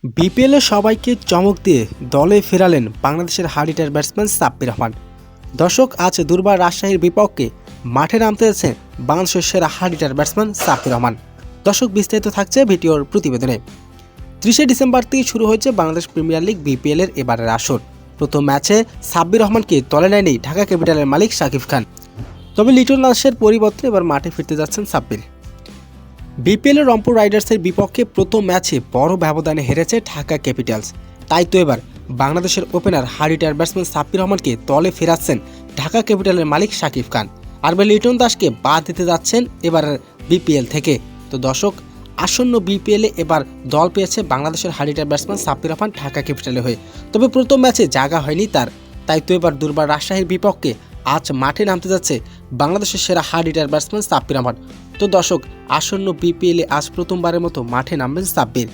বিপিএলে সবাইকে চমক দিয়ে দলে ফেরালেন বাংলাদেশের হার্ড-হিটার ব্যাটসম্যান সাব্বির রহমান। দর্শক, আজ দুর্বার রাজশাহীর বিপক্ষে মাঠে নামতে যাচ্ছেন বাংলাদেশের সেরা হার্ড-হিটার ব্যাটসম্যান সাব্বির রহমান। দর্শক, বিস্তারিত থাকছে ভিডিওর প্রতিবেদনে। 30 ডিসেম্বর থেকে শুরু হয়েছে বাংলাদেশ প্রিমিয়ার লিগ বিপিএলের এবারের আসর। প্রথম ম্যাচে সাব্বির রহমানকে দলে নেয়নি ঢাকা ক্যাপিটালের মালিক শাকিব খান। তবে লিটন দাসের পরিবর্তে এবার মাঠে ফিরতে যাচ্ছেন সাব্বির। বিপিএলের রংপুর রাইডার্সের বিপক্ষে প্রথম ম্যাচে বড় ব্যবধানে হেরেছে ঢাকা ক্যাপিটালস। তাই তো এবার বাংলাদেশের ওপেনার হার্ড-হিটার ব্যাটসম্যান সাব্বির রহমানকে দলে ফেরাচ্ছেন ঢাকা ক্যাপিটালের মালিক শাকিব খান। আর লিটন দাসকে বাদ দিতে যাচ্ছেন এবারের বিপিএল থেকে। তো দর্শক, আসন্ন বিপিএলে এবার দল পেয়েছে বাংলাদেশের হার্ড-হিটার ব্যাটসম্যান সাব্বির রহমান ঢাকা ক্যাপিটালে হয়ে। তবে প্রথম ম্যাচে জায়গা হয়নি তার। তাই তো এবার দুর্বার রাজশাহীর বিপক্ষে আজ মাঠে নামতে যাচ্ছে বাংলাদেশের সেরা হার্ড-হিটার ব্যাটসম্যান সাব্বির রহমান। তো দর্শক, আসন্ন বিপিএলে আজ প্রথমবারের মতো মাঠে নামবেন সাব্বির।